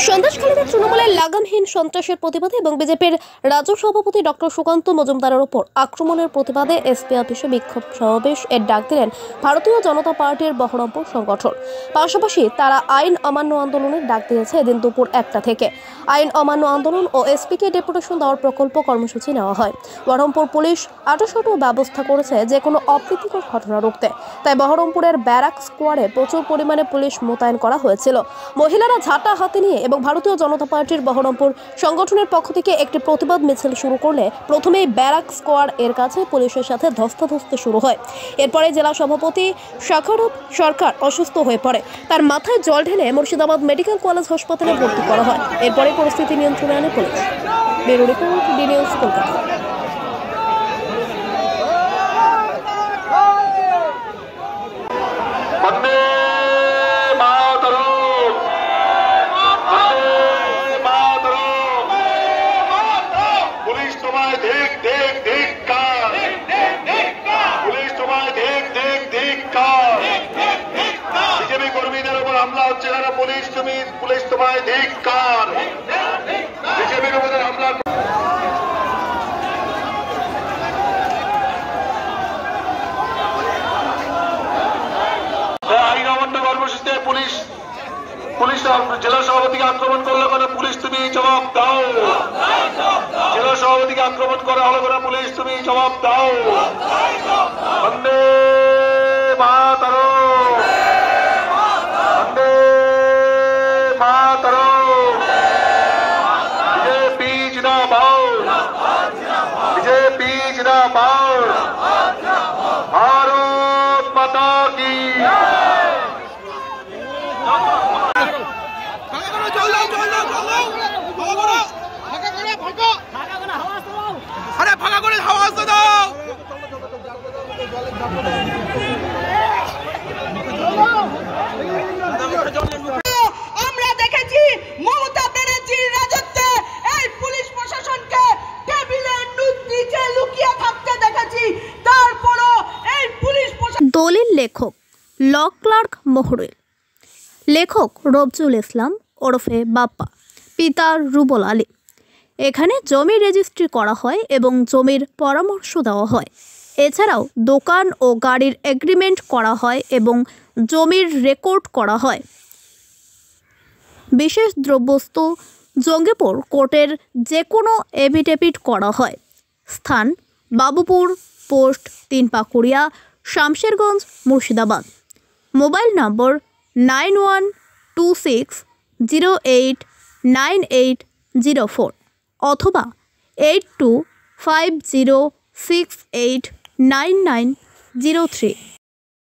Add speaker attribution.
Speaker 1: সন্দেশখালীতে তৃণমূলের লাগামহীন সন্ত্রাসের প্রতিবাদে এবং বিজেপির রাজ্য সভাপতি ডক্টর সুকান্ত মজুমদারের উপর আক্রমণের প্রতিবাদে এসপি অফিসে বিক্ষোভ সমাবেশ এর ডাক দিলেন ভারতীয় জনতা পার্টির বহরমপুর সংগঠন। পাশাপাশি তারা আইন অমান্য আন্দোলনের ডাক দিয়েছে এদিন দুপুর 1টা থেকে। আইন অমান্য আন্দোলন ও এসপিকে ডেপুটেশন দেওয়ার প্রকল্প কর্মসূচি নেওয়া হয়। বহরমপুর পুলিশ আঁটাসাঁটো ব্যবস্থা করেছে যে কোনো অপ্রীতিকর ঘটনা রুখতে, তাই বহরমপুরের ব্যারাক স্কোয়ারে প্রচুর পরিমাণে পুলিশ মোতায়েন করা হয়েছিল। মহিলারা ঝাঁটা হাতে নিয়ে এবং ভারতীয় জনতা পার্টির বহরমপুর সংগঠনের পক্ষ থেকে একটি প্রতিবাদ মিছিল শুরু করলে প্রথমেই ব্যারাক স্কোয়ার এর কাছে পুলিশের সাথে ধস্তাধস্তি শুরু হয়। এরপরে জেলা সভাপতি শাখারুপ সরকার অসুস্থ হয়ে পড়ে, তার মাথায় জল ঢেলে মুর্শিদাবাদ মেডিকেল কলেজ হাসপাতালে ভর্তি করা হয়। এরপরে পরিস্থিতি নিয়ন্ত্রণে আনে police. Bureau report, D news, Kolkata.
Speaker 2: BJP কর্মীদের উপর হামলা হচ্ছে, পুলিশ তোমায় ধিক্কার। বিজেপির উপর হামলা আইন অমান্য কর্মসূচিতে পুলিশ জেলা সভাপতিকে আক্রমণ করলো কেন? পুলিশ তুমি জবাব দাও। জেলা সভাপতিকে আক্রমণ করা হলো কেন? পুলিশ তুমি জবাব দাও। বন্দে মাতরম, বন্দে মাতরম। বিজেপি জিন্দাবাদ, বিজেপি জিন্দাবাদ। ভারত মাতা কি।
Speaker 3: আমরা দেখেছি মমতা ব্যানার্জির রাজত্বে এই পুলিশ প্রশাসনকে টেবিলের নিচে লুকিয়ে থাকতে দেখেছি। তারপরও এই পুলিশ
Speaker 1: দলিল লেখক ল ক্লার্ক মহরুল, লেখক রবজুল ইসলাম ওরফে বাপ্পা, পিতা রুবল আলী। এখানে জমি রেজিস্ট্রি করা হয় এবং জমির পরামর্শ দেওয়া হয়। এছাড়াও দোকান ও গাড়ির এগ্রিমেন্ট করা হয় এবং জমির রেকর্ড করা হয়। বিশেষ দ্রব্যস্তু জঙ্গিপুর কোর্টের যে কোনো এফিডেভিট করা হয়। স্থান বাবুপুর, পোস্ট 3 পাকুড়িয়া, শামশেরগঞ্জ, মুর্শিদাবাদ। মোবাইল নম্বর 9126089804 অথবা 8250689903।